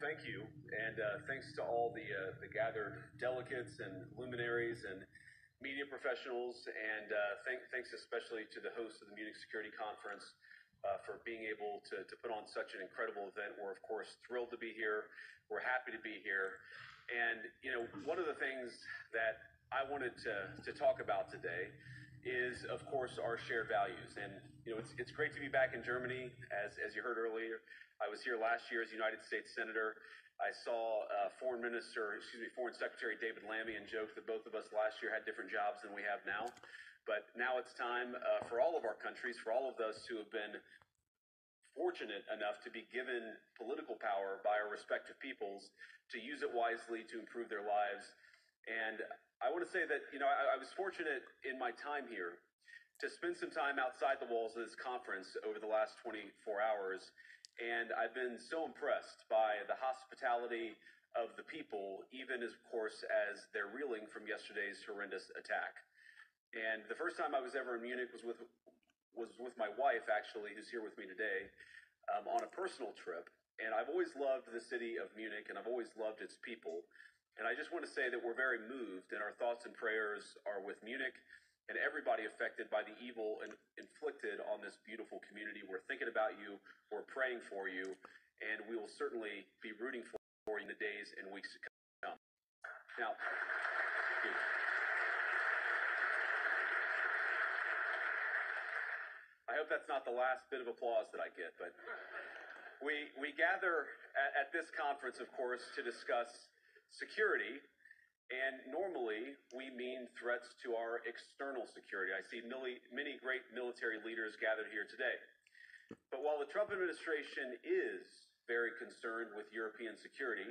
thank you, and thanks to all the gathered delegates and luminaries and media professionals, and thanks especially to the host of the Munich Security Conference for being able to put on such an incredible event. We're, of course, thrilled to be here. We're happy to be here. And, you know, one of the things that I wanted to talk about today is, of course, our shared values. And, you know, it's great to be back in Germany. As you heard earlier, I was here last year as United States Senator. I saw Foreign Secretary David Lammy and joked that both of us last year had different jobs than we have now. But now it's time for all of our countries, for all of us who have been fortunate enough to be given political power by our respective peoples, to use it wisely to improve their lives. And I want to say that, you know, I was fortunate in my time here to spend some time outside the walls of this conference over the last 24 hours. And I've been so impressed by the hospitality of the people, even as, of course, as they're reeling from yesterday's horrendous attack. And the first time I was ever in Munich was with my wife, actually, who's here with me today, on a personal trip. And I've always loved the city of Munich, and I've always loved its people. And I just want to say that we're very moved, and our thoughts and prayers are with Munich and everybody affected by the evil inflicted on this beautiful community. We're thinking about you, we're praying for you, and we will certainly be rooting for you in the days and weeks to come. Now, I hope that's not the last bit of applause that I get, but we gather at this conference, of course, to discuss security. And normally, we mean threats to our external security. I see many great military leaders gathered here today. But while the Trump administration is very concerned with European security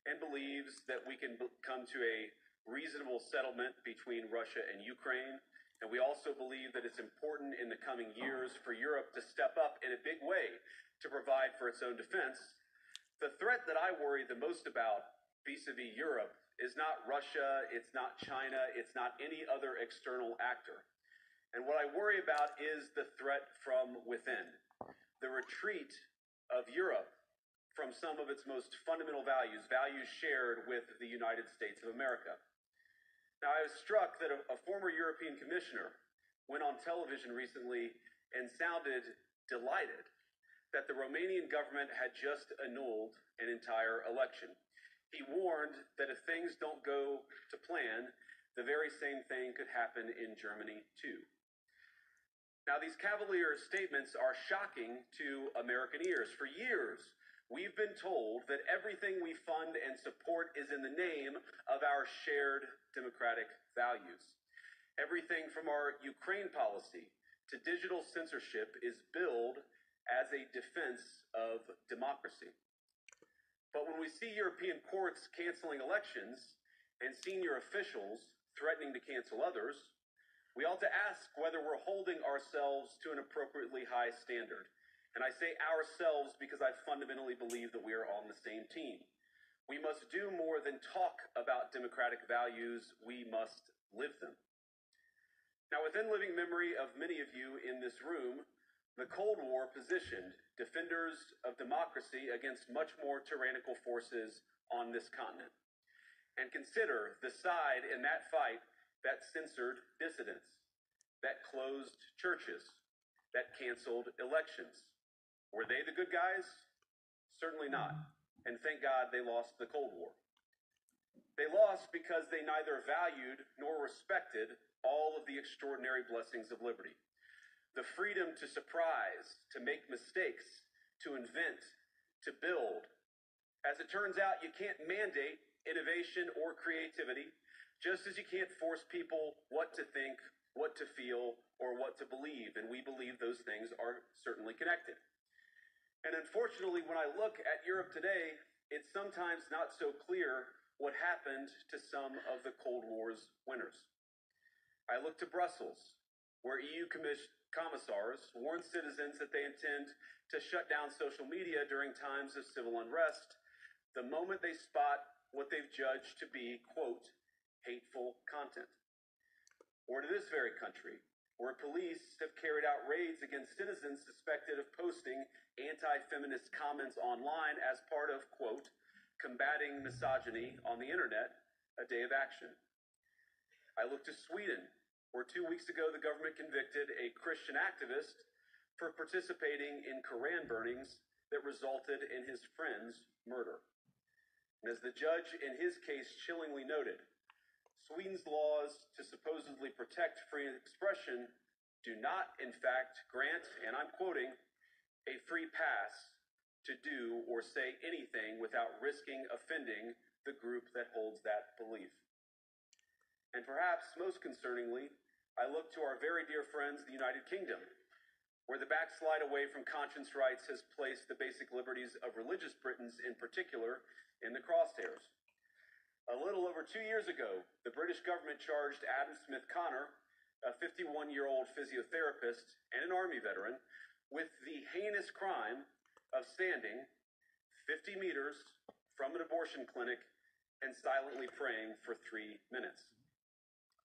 and believes that we can come to a reasonable settlement between Russia and Ukraine, and we also believe that it's important in the coming years for Europe to step up in a big way to provide for its own defense, the threat that I worry the most about vis-a-vis Europe is not Russia, it's not China, it's not any other external actor. And what I worry about is the threat from within, the retreat of Europe from some of its most fundamental values, values shared with the United States of America. Now, I was struck that a former European commissioner went on television recently and sounded delighted that the Romanian government had just annulled an entire election. He warned that if things don't go to plan, the very same thing could happen in Germany too. Now, these cavalier statements are shocking to American ears. For years, we've been told that everything we fund and support is in the name of our shared democratic values. Everything from our Ukraine policy to digital censorship is billed as a defense of democracy. But when we see European courts canceling elections and senior officials threatening to cancel others, we ought to ask whether we're holding ourselves to an appropriately high standard. And I say ourselves because I fundamentally believe that we are on the same team. We must do more than talk about democratic values, we must live them. Now, within living memory of many of you in this room, the Cold War positioned defenders of democracy against much more tyrannical forces on this continent. And consider the side in that fight that censored dissidents, that closed churches, that canceled elections. Were they the good guys? Certainly not. And thank God they lost the Cold War. They lost because they neither valued nor respected all of the extraordinary blessings of liberty. The freedom to surprise, to make mistakes, to invent, to build. As it turns out, you can't mandate innovation or creativity, just as you can't force people what to think, what to feel, or what to believe. And we believe those things are certainly connected. And unfortunately, when I look at Europe today, it's sometimes not so clear what happened to some of the Cold War's winners. I look to Brussels, where EU commissars warn citizens that they intend to shut down social media during times of civil unrest the moment they spot what they've judged to be, quote, hateful content. Or to this very country, where police have carried out raids against citizens suspected of posting anti-feminist comments online as part of, quote, Combating Misogyny on the Internet, a Day of Action. I look to Sweden, where 2 weeks ago the government convicted a Christian activist for participating in Koran burnings that resulted in his friend's murder. And as the judge in his case chillingly noted, Sweden's laws to supposedly protect free expression do not, in fact, grant, and I'm quoting, a free pass to do or say anything without risking offending the group that holds that belief. And perhaps most concerningly, I look to our very dear friends, the United Kingdom, where the backslide away from conscience rights has placed the basic liberties of religious Britons in particular in the crosshairs. A little over 2 years ago, the British government charged Adam Smith Connor, a 51-year-old physiotherapist and an Army veteran, with the heinous crime of standing 50 meters from an abortion clinic and silently praying for 3 minutes.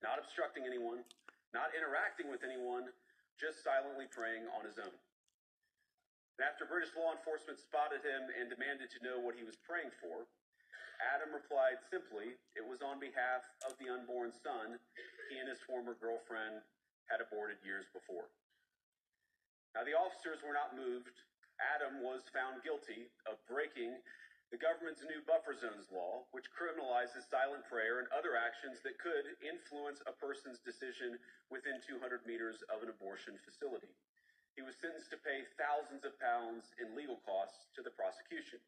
Not obstructing anyone, not interacting with anyone, just silently praying on his own. And after British law enforcement spotted him and demanded to know what he was praying for, Adam replied simply, it was on behalf of the unborn son he and his former girlfriend had aborted years before. Now, the officers were not moved. Adam was found guilty of breaking the government's new buffer zones law, which criminalizes silent prayer and other actions that could influence a person's decision within 200 meters of an abortion facility. He was sentenced to pay thousands of pounds in legal costs to the prosecution.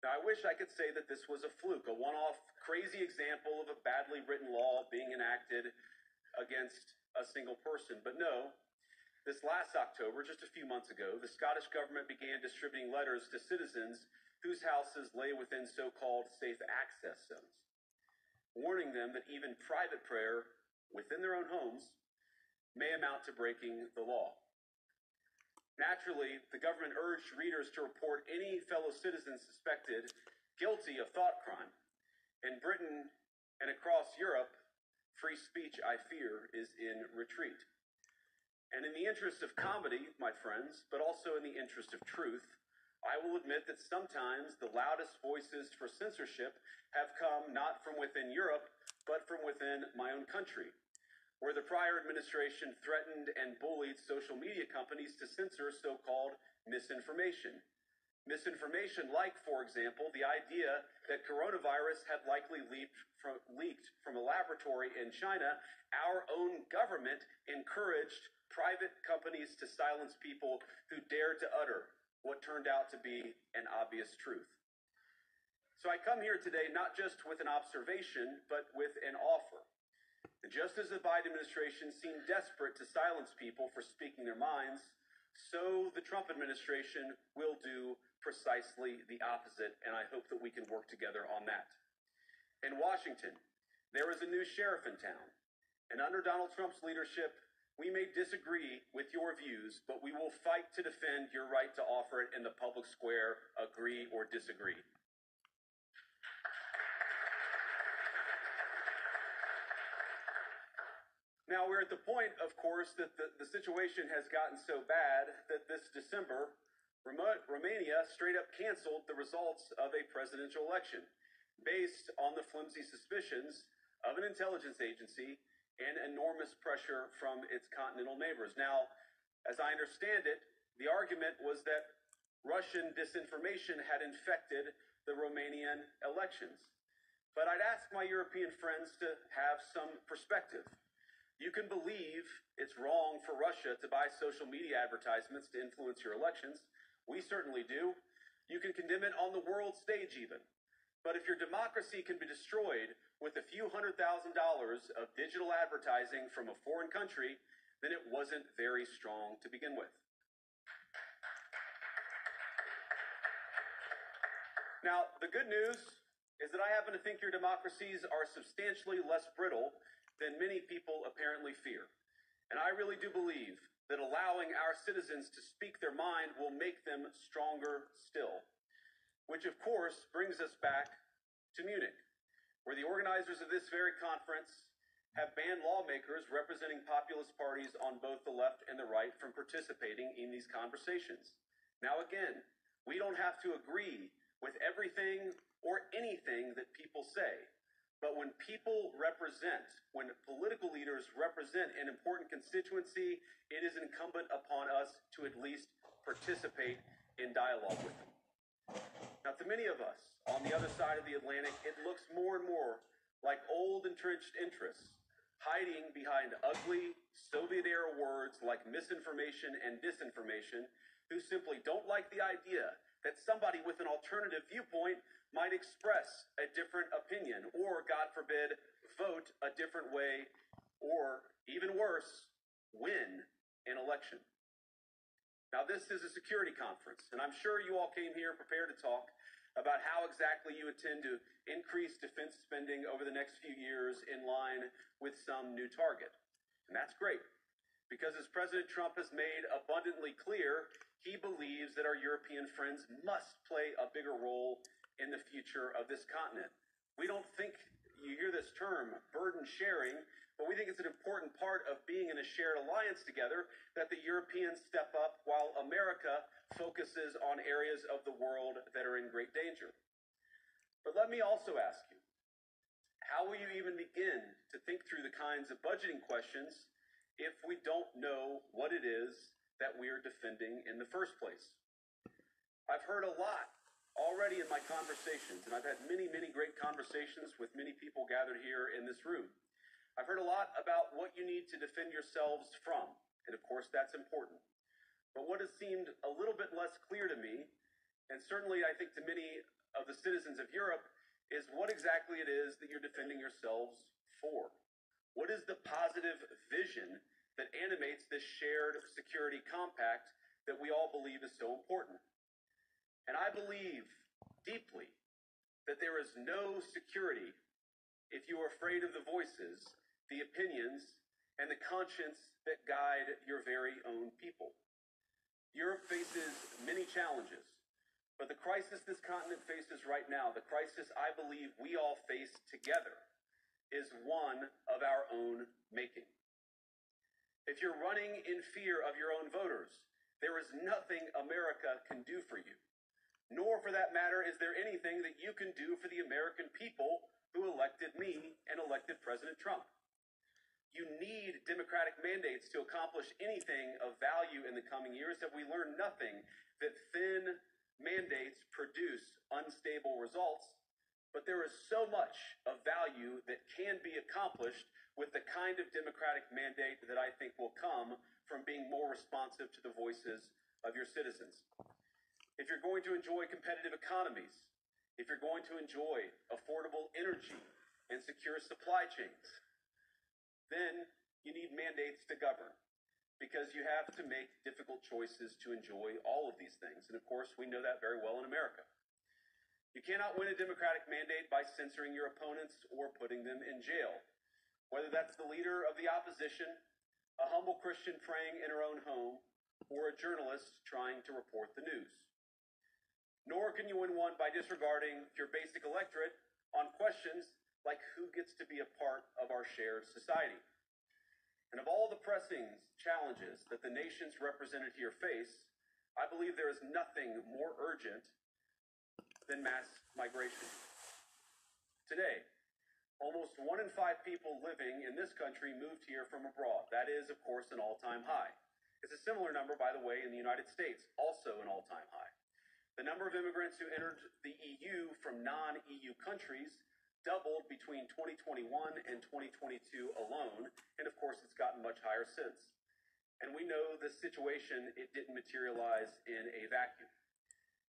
Now, I wish I could say that this was a fluke, a one-off crazy example of a badly written law being enacted against a single person, but no. This last October, just a few months ago, the Scottish government began distributing letters to citizens whose houses lay within so-called safe access zones, warning them that even private prayer within their own homes may amount to breaking the law. Naturally, the government urged readers to report any fellow citizen suspected guilty of thought crime. In Britain and across Europe, free speech, I fear, is in retreat. And in the interest of comedy, my friends, but also in the interest of truth, I will admit that sometimes the loudest voices for censorship have come not from within Europe, but from within my own country, where the prior administration threatened and bullied social media companies to censor so-called misinformation. Misinformation like, for example, the idea that coronavirus had likely leaked from a laboratory in China. Our own government encouraged private companies to silence people who dared to utter what turned out to be an obvious truth. So I come here today not just with an observation, but with an offer. And just as the Biden administration seemed desperate to silence people for speaking their minds, so the Trump administration will do precisely the opposite, and I hope that we can work together on that. In Washington, there is a new sheriff in town, and under Donald Trump's leadership, we may disagree with your views, but we will fight to defend your right to offer it in the public square, agree or disagree. Now, we're at the point, of course, that the situation has gotten so bad that this December, Romania straight up canceled the results of a presidential election based on the flimsy suspicions of an intelligence agency and enormous pressure from its continental neighbors. Now, as I understand it, the argument was that Russian disinformation had infected the Romanian elections. But I'd ask my European friends to have some perspective. You can believe it's wrong for Russia to buy social media advertisements to influence your elections. We certainly do. You can condemn it on the world stage even. But if your democracy can be destroyed with a few $100,000 of digital advertising from a foreign country, then it wasn't very strong to begin with. Now, the good news is that I happen to think your democracies are substantially less brittle than many people apparently fear. And I really do believe that allowing our citizens to speak their mind will make them stronger still. Which, of course, brings us back to Munich, where the organizers of this very conference have banned lawmakers representing populist parties on both the left and the right from participating in these conversations. Now, again, we don't have to agree with everything or anything that people say. But when political leaders represent an important constituency, it is incumbent upon us to at least participate in dialogue with them. Now, to many of us on the other side of the Atlantic, it looks more and more like old entrenched interests hiding behind ugly Soviet-era words like misinformation and disinformation, who simply don't like the idea that somebody with an alternative viewpoint might express a different opinion, or, God forbid, vote a different way, or, even worse, win an election. Now, this is a security conference, and I'm sure you all came here prepared to talk about how exactly you intend to increase defense spending over the next few years in line with some new target. And that's great, because as President Trump has made abundantly clear, he believes that our European friends must play a bigger role in the future of this continent. We don't think you hear this term, burden sharing, but we think it's an important part of being in a shared alliance together that the Europeans step up while America focuses on areas of the world that are in great danger. But let me also ask you, how will you even begin to think through the kinds of budgeting questions if we don't know what it is that we are defending in the first place? I've heard a lot already in my conversations, and I've had many, many great conversations with many people gathered here in this room. I've heard a lot about what you need to defend yourselves from, and of course that's important. But what has seemed a little bit less clear to me, and certainly I think to many of the citizens of Europe, is what exactly it is that you're defending yourselves for. What is the positive vision that animates this shared security compact that we all believe is so important? And I believe deeply that there is no security if you are afraid of the voices, the opinions, and the conscience that guide your very own people. Europe faces many challenges, but the crisis this continent faces right now, the crisis I believe we all face together, is one of our own making. If you're running in fear of your own voters, there is nothing America can do for you. Nor, for that matter, is there anything that you can do for the American people who elected me and elected President Trump. You need democratic mandates to accomplish anything of value in the coming years. Have we learned nothing that thin mandates produce unstable results? But there is so much of value that can be accomplished with the kind of democratic mandate that I think will come from being more responsive to the voices of your citizens. If you're going to enjoy competitive economies, if you're going to enjoy affordable energy and secure supply chains, then you need mandates to govern, because you have to make difficult choices to enjoy all of these things. And of course, we know that very well in America. You cannot win a democratic mandate by censoring your opponents or putting them in jail, whether that's the leader of the opposition, a humble Christian praying in her own home, or a journalist trying to report the news. Nor can you win one by disregarding your basic electorate on questions like who gets to be a part of our shared society. And of all the pressing challenges that the nations represented here face, I believe there is nothing more urgent than mass migration. Today, almost 1 in 5 people living in this country moved here from abroad. That is, of course, an all-time high. It's a similar number, by the way, in the United States, also an all-time high. The number of immigrants who entered the EU from non-EU countries doubled between 2021 and 2022 alone, and of course it's gotten much higher since. And we know this situation, it didn't materialize in a vacuum.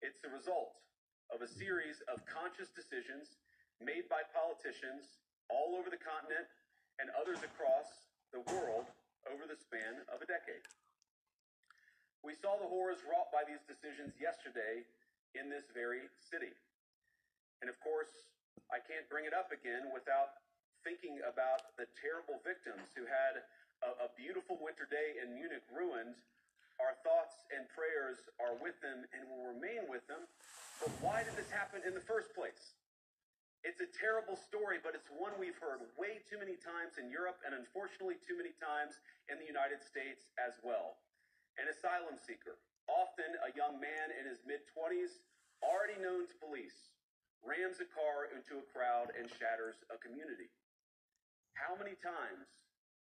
It's the result of a series of conscious decisions made by politicians all over the continent and others across the world over the span of a decade. We saw the horrors wrought by these decisions yesterday in this very city. And of course, I can't bring it up again without thinking about the terrible victims who had a beautiful winter day in Munich ruined. Our thoughts and prayers are with them and will remain with them. But why did this happen in the first place? It's a terrible story, but it's one we've heard way too many times in Europe and unfortunately too many times in the United States as well. An asylum seeker, often a young man in his mid-20s, already known to police, rams a car into a crowd, and shatters a community. How many times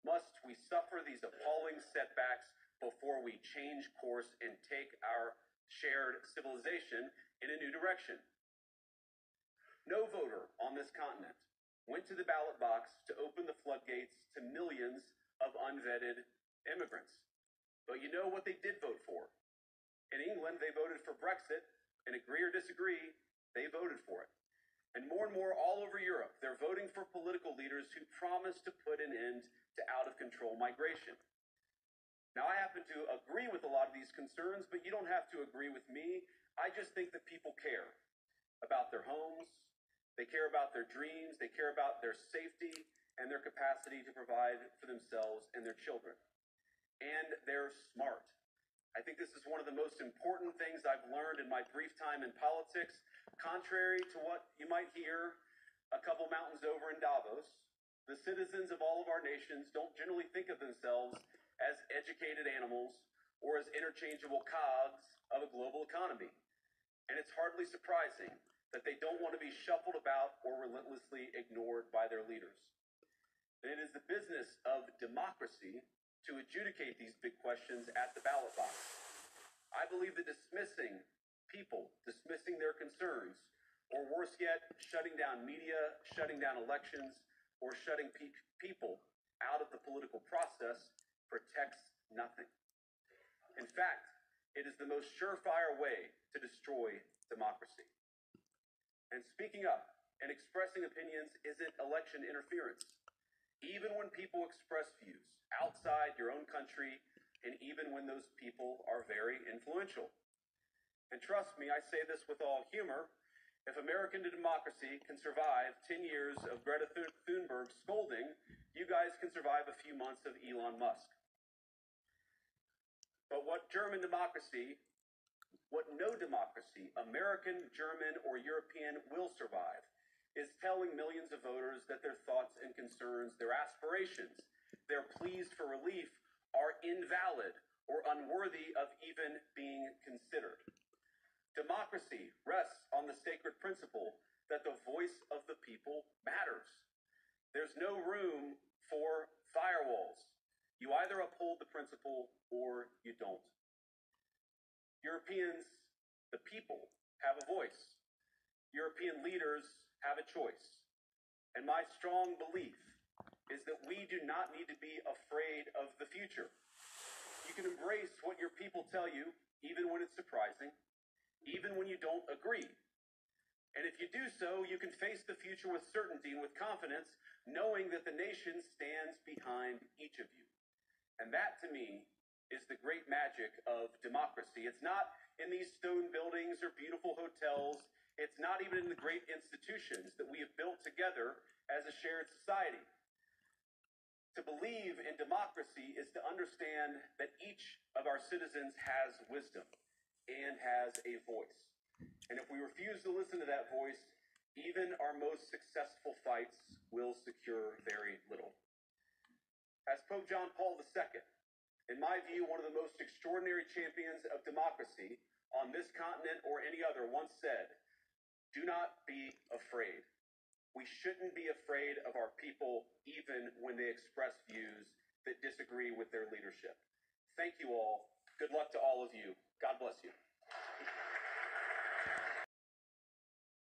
must we suffer these appalling setbacks before we change course and take our shared civilization in a new direction? No voter on this continent went to the ballot box to open the floodgates to millions of unvetted immigrants. But you know what they did vote for? In England, they voted for Brexit, and agree or disagree, they voted for it. And more all over Europe, they're voting for political leaders who promise to put an end to out-of-control migration. Now, I happen to agree with a lot of these concerns, but you don't have to agree with me. I just think that people care about their homes, they care about their dreams, they care about their safety and their capacity to provide for themselves and their children. And they're smart. I think this is one of the most important things I've learned in my brief time in politics. Contrary to what you might hear a couple mountains over in Davos, the citizens of all of our nations don't generally think of themselves as educated animals or as interchangeable cogs of a global economy. And it's hardly surprising that they don't want to be shuffled about or relentlessly ignored by their leaders. And it is the business of democracy to adjudicate these big questions at the ballot box. I believe that dismissing people, dismissing their concerns, or worse yet, shutting down media, shutting down elections, or shutting people out of the political process protects nothing. In fact, it is the most surefire way to destroy democracy. And speaking up and expressing opinions isn't election interference. Even when people express views outside your own country, and even when those people are very influential. And trust me, I say this with all humor, if American democracy can survive 10 years of Greta Thunberg scolding, you guys can survive a few months of Elon Musk. But what no democracy, American, German, or European, will survive is telling millions of voters that their thoughts and concerns, their aspirations, their pleas for relief are invalid or unworthy of even being considered. Democracy rests on the sacred principle that the voice of the people matters. There's no room for firewalls. You either uphold the principle or you don't. Europeans, the people, have a voice. European leaders have a choice. And my strong belief is that we do not need to be afraid of the future. You can embrace what your people tell you, even when it's surprising, even when you don't agree. And if you do so, you can face the future with certainty and with confidence, knowing that the nation stands behind each of you. And that, to me, is the great magic of democracy. It's not in these stone buildings or beautiful hotels. It's not even in the great institutions that we have built together as a shared society. To believe in democracy is to understand that each of our citizens has wisdom and has a voice. And if we refuse to listen to that voice, even our most successful fights will secure very little. As Pope John Paul II, in my view, one of the most extraordinary champions of democracy on this continent or any other, once said, "Do not be afraid." We shouldn't be afraid of our people, even when they express views that disagree with their leadership. Thank you all. Good luck to all of you. God bless you.